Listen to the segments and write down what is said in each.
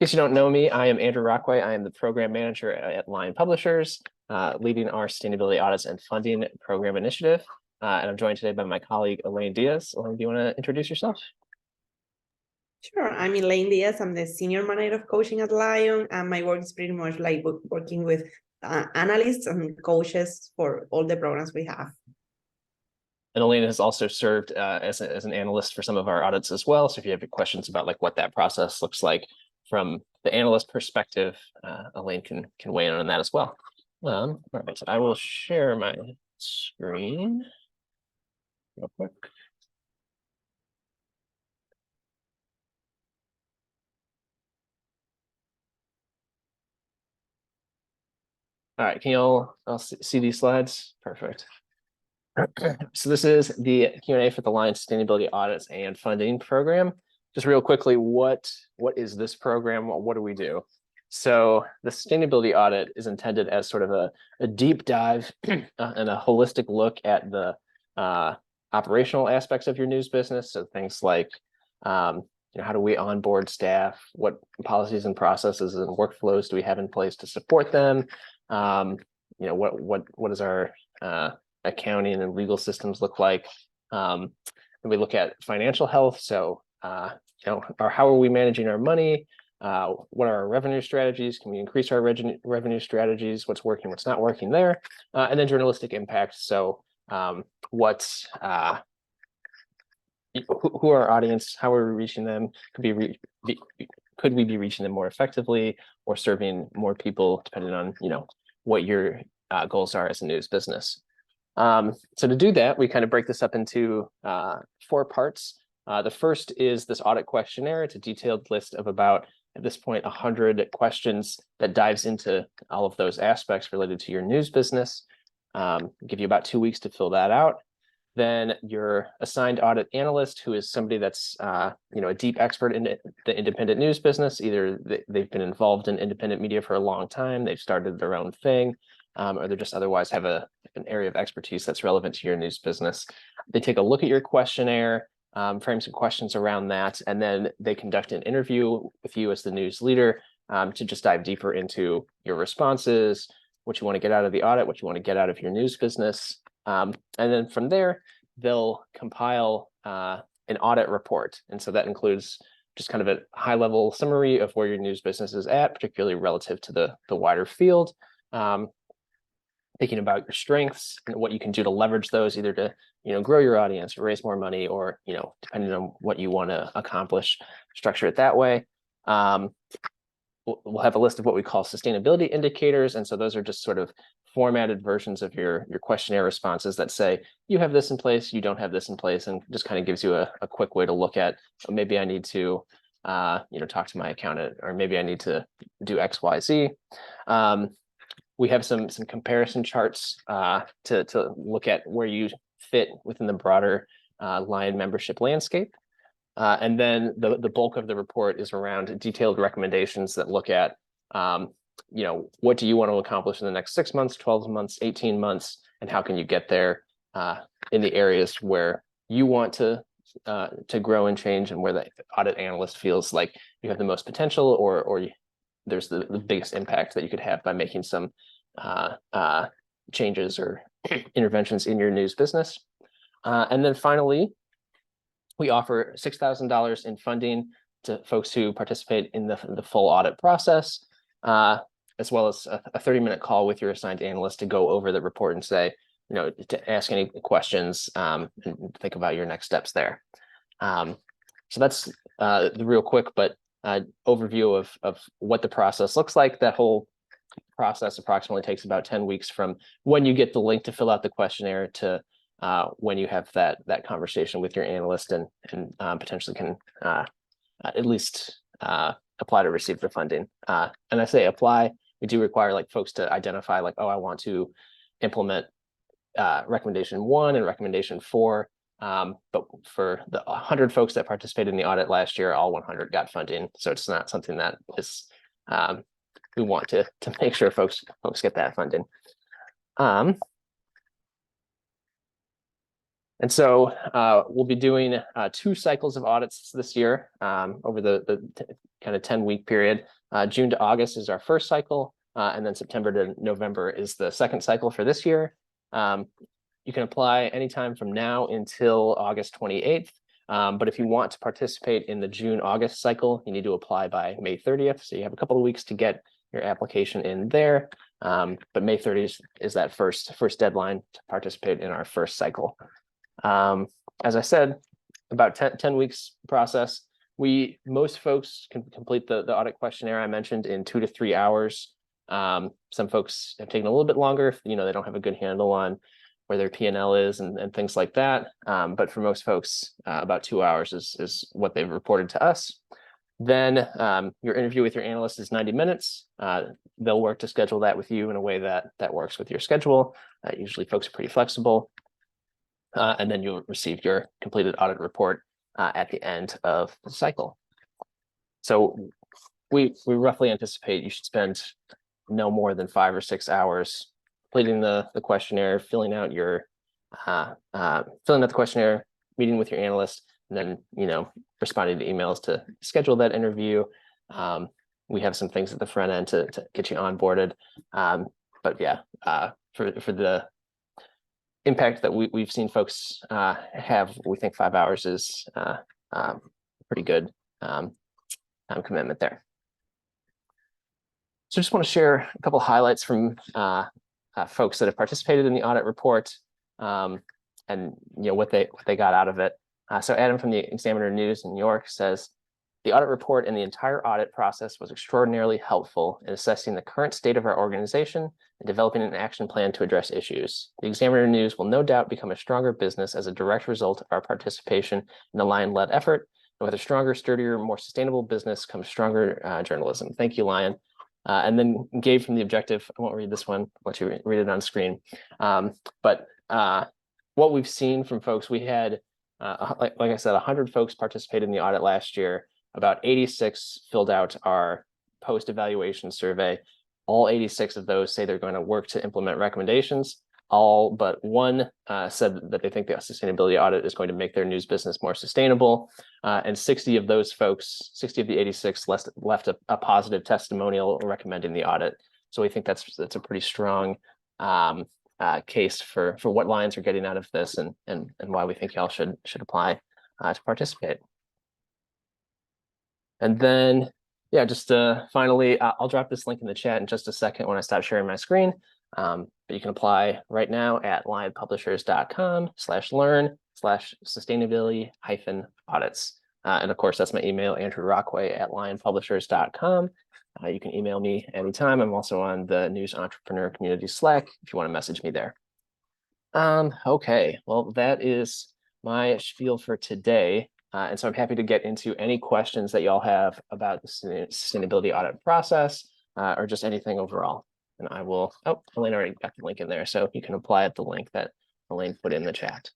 case you don't know me, I am Andrew Rockway. I am the program manager at Lion Publishers, leading our sustainability audits and funding program initiative. And I'm joined today by my colleague, Elaine Diaz. Elaine, do you want to introduce yourself? Sure, I'm Elaine Diaz. I'm the senior manager of coaching at Lion, and my work is pretty much like working with analysts and coaches for all the programs we have. And Elaine has also served as an analyst for some of our audits as well. So if you have questions about like what that process looks like from the analyst perspective, Elaine can weigh in on that as well. All right, so I will share my screen real quick. All right, can you all see these slides? Perfect. So this is the Q&A for the Lion Sustainability Audits and Funding Program. Just real quickly, what is this program? What do we do? So the sustainability audit is intended as sort of a deep dive and a holistic look at the operational aspects of your news business. So things like, how do we onboard staff? What policies and processes and workflows do we have in place to support them? What is our accounting and legal systems look like? And we look at financial health. So, how are we managing our money? What are our revenue strategies? Can we increase our revenue strategies? What's working, what's not working there? And then journalistic impact. So who are our audience? How are we reaching them? Could we be reaching them more effectively or serving more people, depending on, what your goals are as a news business? So to do that, we kind of break this up into 4 parts. The first is this audit questionnaire. It's a detailed list of about, at this point, 100 questions that dives into all of those aspects related to your news business. Give you about 2 weeks to fill that out. Then your assigned audit analyst, who is somebody that's a deep expert in the independent news business. Either they've been involved in independent media for a long time, they've started their own thing, or they just otherwise have an area of expertise that's relevant to your news business. They take a look at your questionnaire, frame some questions around that, and then they conduct an interview with you as the news leader to just dive deeper into your responses, what you want to get out of the audit, what you want to get out of your news business. And then from there, they'll compile an audit report. And so that includes just kind of a high-level summary of where your news business is at, particularly relative to the wider field. Thinking about your strengths and what you can do to leverage those, either to grow your audience, raise more money, or depending on what you want to accomplish, structure it that way. We'll have a list of what we call sustainability indicators, and so those are just sort of formatted versions of your questionnaire responses that say you have this in place, you don't have this in place, and just kind of gives you a quick way to look at, maybe I need to talk to my accountant, or maybe I need to do X, Y, Z. We have some comparison charts to look at where you fit within the broader Lion membership landscape. And then the bulk of the report is around detailed recommendations that look at, what do you want to accomplish in the next 6 months, 12 months, 18 months, and how can you get there in the areas where you want to grow and change, and where the audit analyst feels like you have the most potential, or there's the biggest impact that you could have by making some changes or interventions in your news business. And then finally, we offer $6,000 in funding to folks who participate in the full audit process, as well as a 30-minute call with your assigned analyst to go over the report and say, to ask any questions and think about your next steps there. So that's the real quick but overview of what the process looks like. That whole process approximately takes about 10 weeks from when you get the link to fill out the questionnaire to when you have that conversation with your analyst and potentially can at least apply to receive the funding. And I say apply, we do require folks to identify I want to implement recommendation 1 and recommendation 4. But for the 100 folks that participated in the audit last year, all 100 got funding. So it's not something that is, we want to make sure folks get that funding. And so we'll be doing 2 cycles of audits this year over the kind of 10-week period. June to August is our first cycle, and then September to November is the second cycle for this year. You can apply anytime from now until August 28th. But if you want to participate in the June-August cycle, you need to apply by May 30th. So you have a couple of weeks to get your application in there. But May 30th is that first deadline to participate in our first cycle. As I said, about 10 weeks process. Most folks can complete the audit questionnaire I mentioned in 2 to 3 hours. Some folks have taken a little bit longer if they don't have a good handle on where their P&L is and things like that. But for most folks, about 2 hours is what they've reported to us. Then your interview with your analyst is 90 minutes. They'll work to schedule that with you in a way that works with your schedule. Usually folks are pretty flexible. And then you'll receive your completed audit report at the end of the cycle. So we roughly anticipate you should spend no more than 5 or 6 hours completing the questionnaire, filling out the questionnaire, meeting with your analyst, and then responding to emails to schedule that interview. We have some things at the front end to get you onboarded. But yeah, for the impact that we've seen folks have, we think 5 hours is pretty good time commitment there. So just want to share a couple highlights from folks that have participated in the audit report and what they got out of it. So Adam from the Examiner News in New York says, the audit report and the entire audit process was extraordinarily helpful in assessing the current state of our organization and developing an action plan to address issues. The Examiner News will no doubt become a stronger business as a direct result of our participation in the Lion-led effort. And with a stronger, sturdier, more sustainable business comes stronger journalism. Thank you, Lion. And then Gabe from The Objective, I won't read this one, I'll let you read it on screen. But what we've seen from folks, we had, like I said, 100 folks participated in the audit last year. About 86 filled out our post-evaluation survey. All 86 of those say they're going to work to implement recommendations. All but one said that they think the sustainability audit is going to make their news business more sustainable. And 60 of those folks, 60 of the 86 left a positive testimonial recommending the audit. So we think that's a pretty strong case for what Lions are getting out of this and why we think y'all should apply to participate. And then, yeah, just finally, I'll drop this link in the chat in just a second when I stop sharing my screen. But you can apply right now at lionpublishers.com/learn/sustainability-audits. And of course, that's my email, Andrew Rockway at lionpublishers.com. You can email me anytime. I'm also on the News Entrepreneur Community Slack if you want to message me there. Okay, well, that is my spiel for today. And so I'm happy to get into any questions that y'all have about the sustainability audit process or just anything overall. And I will, Elaine already got the link in there, so you can apply at the link that Elaine put in the chat.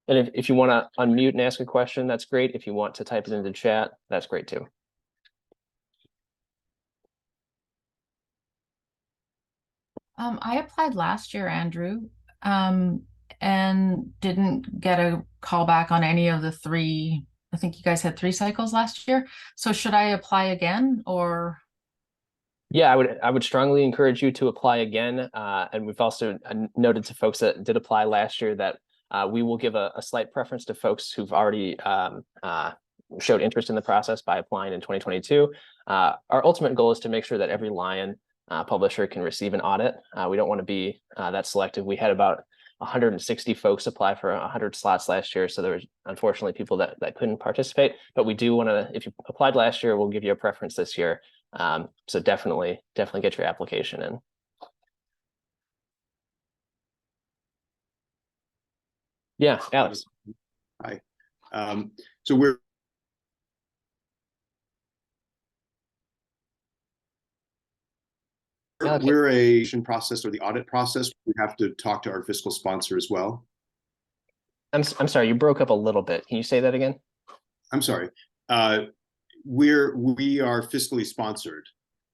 And if you want to unmute and ask a question, that's great. If you want to type it into chat, that's great too. I applied last year, Andrew, and didn't get a call back on any of the 3. I think you guys had 3 cycles last year. So should I apply again or? Yeah, I would strongly encourage you to apply again. And we've also noted to folks that did apply last year that we will give a slight preference to folks who've already showed interest in the process by applying in 2022. Our ultimate goal is to make sure that every Lion publisher can receive an audit. We don't want to be that selective. We had about 160 folks apply for 100 slots last year. So there was unfortunately people that couldn't participate, but we do want to, if you applied last year, we'll give you a preference this year. So definitely get your application in. Yeah, Alex. Hi. So we're a process or the audit process. We have to talk to our fiscal sponsor as well. I'm sorry, you broke up a little bit. Can you say that again? I'm sorry. We are fiscally sponsored.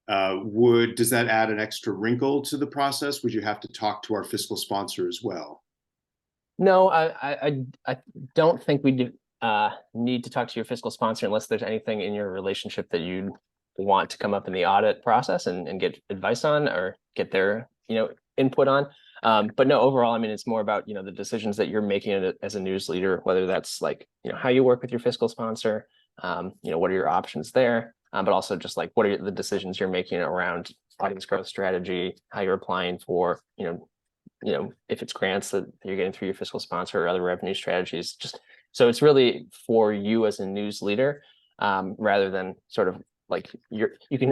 Does that add an extra wrinkle to the process? Would you have to talk to our fiscal sponsor as well? No, I don't think we do need to talk to your fiscal sponsor unless there's anything in your relationship that you want to come up in the audit process and get advice on or get their, input on. But no, overall, I mean, it's more about, the decisions that you're making as a news leader, whether that's like, how you work with your fiscal sponsor, what are your options there, but also just like, what are the decisions you're making around audience growth strategy, how you're applying for, if it's grants that you're getting through your fiscal sponsor or other revenue strategies, just so it's really for you as a news leader, rather than sort of like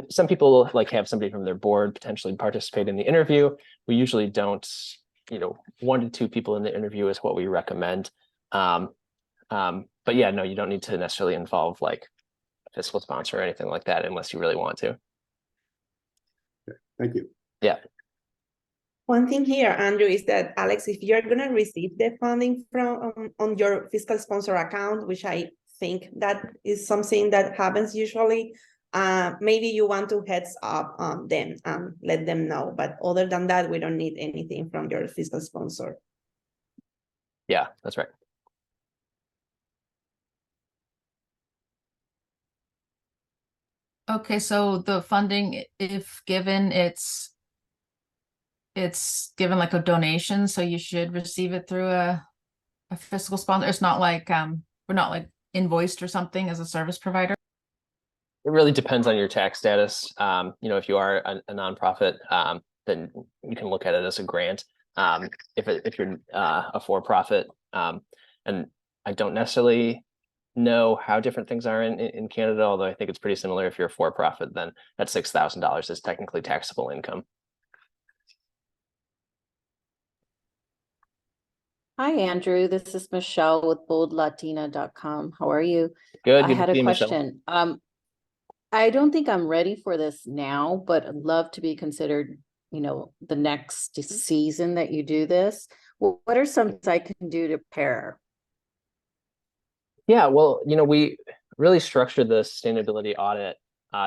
some people like have somebody from their board potentially participate in the interview. We usually don't, 1 to 2 people in the interview is what we recommend. But yeah, no, you don't need to necessarily involve like a fiscal sponsor or anything like that unless you really want to. Okay, thank you. Yeah. One thing here, Andrew, is that Alex, if you're gonna receive the funding from on your fiscal sponsor account, which I think that is something that happens usually, maybe you want to heads up them and let them know. But other than that, we don't need anything from your fiscal sponsor. Yeah, that's right. Okay, so the funding, if given, it's given like a donation, so you should receive it through a fiscal sponsor. It's not like we're not like invoiced or something as a service provider. It really depends on your tax status. If you are a nonprofit, then you can look at it as a grant. If you're a for-profit, and I don't necessarily know how different things are in Canada, although I think it's pretty similar. If you're a for-profit, then that $6,000 is technically taxable income. Hi, Andrew. This is Michelle with boldlatina.com. How are you? Good. I Good had to see a you, Michelle. question. I don't think I'm ready for this now, but I'd love to be considered, the next season that you do this. What are some things I can do to prepare? Yeah, well, we really structured the sustainability audit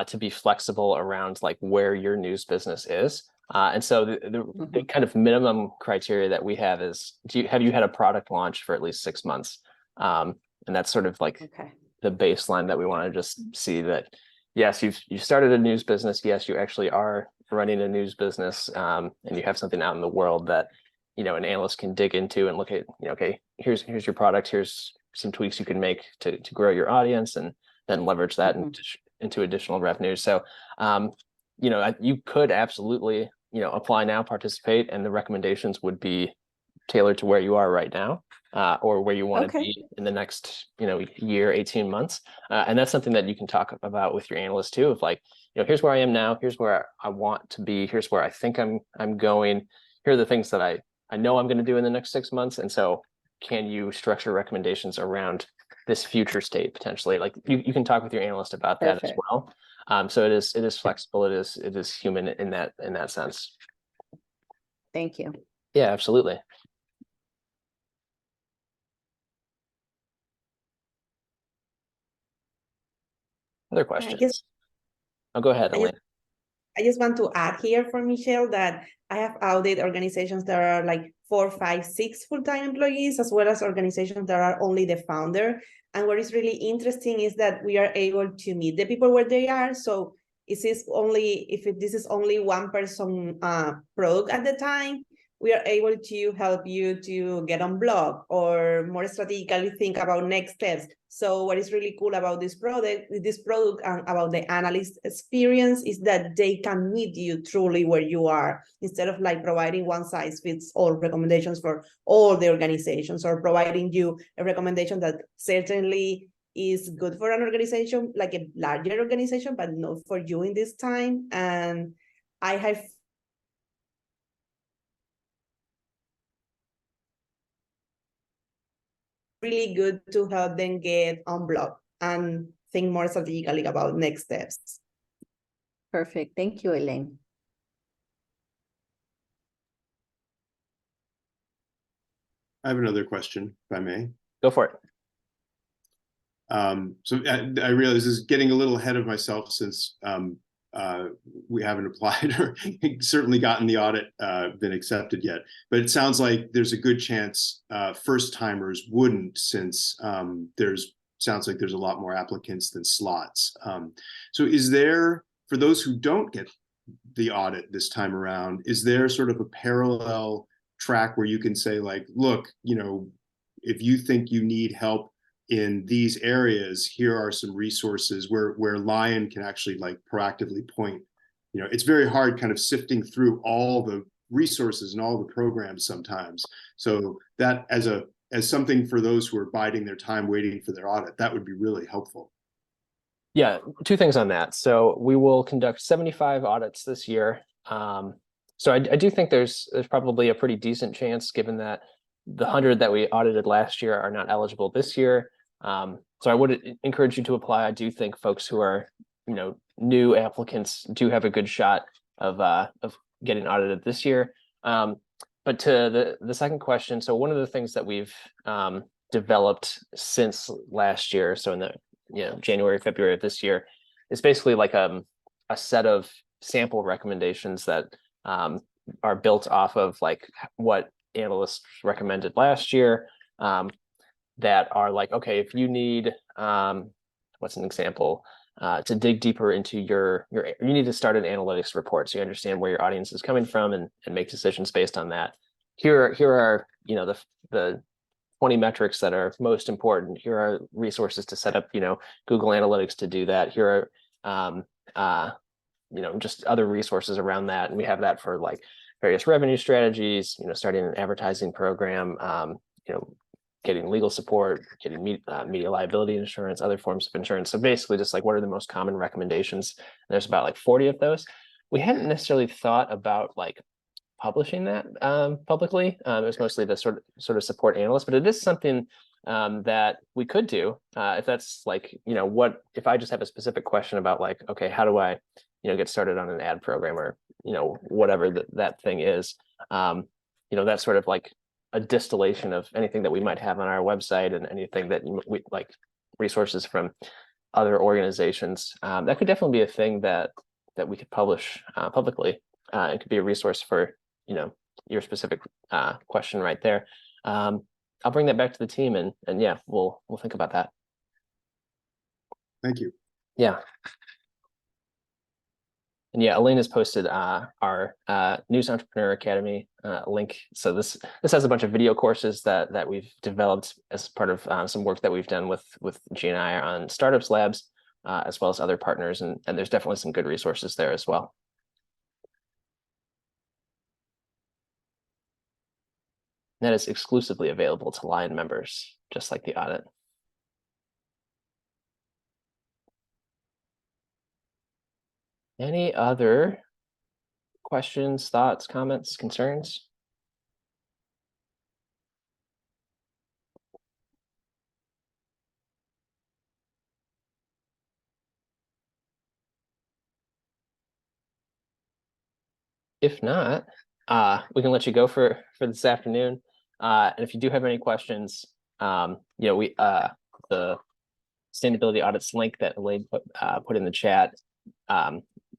to be flexible around like where your news business is. And so the kind of minimum criteria that we have is, have you had a product launch for at least 6 months? And that's sort of like the baseline that we want to just see that, yes, you've started a news business. Yes, you actually are running a news business, and you have something out in the world that, an analyst can dig into and look at, okay, here's your product, here's some tweaks you can make to grow your audience and then leverage that into additional revenue. So, you could absolutely, apply now, participate, and the recommendations would be tailored to where you are right now, or where you want to be in the next, year, 18 months. And that's something that you can talk about with your analyst too, of like, here's where I am now, here's where I want to be, here's where I think I'm going, here are the things that I know I'm going to do in the next 6 months. And so can you structure recommendations around this future state potentially? Like you can talk with your analyst about that as well. So it is flexible. It is human in that sense. Thank you. Yeah, absolutely. Other questions? Oh, go ahead, Elaine. I just want to add here for Michelle that I have audit organizations that are like 4, 5, 6 full-time employees, as well as organizations that are only the founder. And what is really interesting is that we are able to meet the people where they are. So if this is only one person product at the time, we are able to help you to get on blog or more strategically think about next steps. So what is really cool about this product and about the analyst experience is that they can meet you truly where you are, instead of like providing one size fits all recommendations for all the organizations, or providing you a recommendation that certainly is good for an organization, like a larger organization, but not for you in this time. And I have really good to help them get on blog and think more strategically about next steps. Perfect. Thank you, Elaine. I have another question, if I may. Go for it. So I realize this is getting a little ahead of myself, since we haven't applied or certainly gotten the audit been accepted yet. But it sounds like there's a good chance first timers wouldn't, since sounds like there's a lot more applicants than slots. So is there, for those who don't get the audit this time around, is there sort of a parallel track where you can say, like, look, you know, if you think you need help in these areas, here are some resources where Lion can actually like proactively point. You know, it's very hard kind of sifting through all the resources and all the programs sometimes. So that as something for those who are biding their time waiting for their audit, that would be really helpful. Yeah, two things on that. So we will conduct 75 audits this year. So I do think there's probably a pretty decent chance, given that the 100 that we audited last year are not eligible this year. So I would encourage you to apply. I do think folks who are, you know, new applicants do have a good shot of getting audited this year. But to the second question, so one of the things that we've developed since last year, so in the January, February of this year, is basically like a set of sample recommendations that are built off of like what analysts recommended last year, that are like, okay, if you need, what's an example, to dig deeper into you need to start an analytics report so you understand where your audience is coming from and make decisions based on that. Here are, you know, the 20 metrics that are most important. Here are resources to set up, you know, Google Analytics to do that. Here are, you know, just other resources around that. And we have that for like various revenue strategies, you know, starting an advertising program, you know, getting legal support, getting media liability insurance, other forms of insurance. So basically just like, what are the most common recommendations? And there's about like 40 of those. We hadn't necessarily thought about like publishing that publicly. It was mostly to sort of support analysts, but it is something that we could do if that's like, you know, what if I just have a specific question about like, okay, how do I, you know, get started on an ad program, or, you know, whatever that thing is, you know, that's sort of like a distillation of anything that we might have on our website and anything that we like, resources from other organizations. That could definitely be a thing that we could publish publicly. It could be a resource for, you know, your specific question right there. I'll bring that back to the team and yeah, we'll think about that. Thank you. Yeah. And yeah, Elaine has posted our News Entrepreneur Academy link. So this has a bunch of video courses that we've developed as part of some work that we've done with G and I on Startups Labs, as well as other partners. And there's definitely some good resources there as well. That is exclusively available to Lion members, just like the audit. Any other questions, thoughts, comments, concerns? If not, we can let you go for this afternoon. And if you do have any questions, you know, the sustainability audits link that Elaine put in the chat,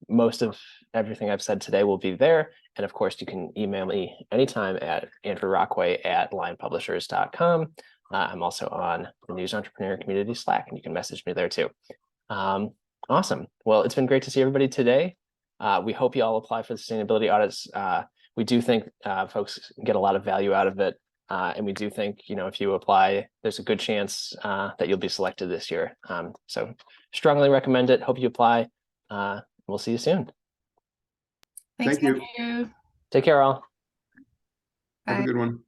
most of everything I've said today will be there. And of course, you can email me anytime at andrewrockway@lionpublishers.com. I'm also on the News Entrepreneur Community Slack, and you can message me there too. Awesome. Well, it's been great to see everybody today. We hope you all apply for the sustainability audits. We do think folks get a lot of value out of it. And we do think, you know, if you apply, there's a good chance that you'll be selected this year. So strongly recommend it. Hope you apply. We'll see you soon. Thanks, Thank you. Andrew. Take care, all. Have a good one.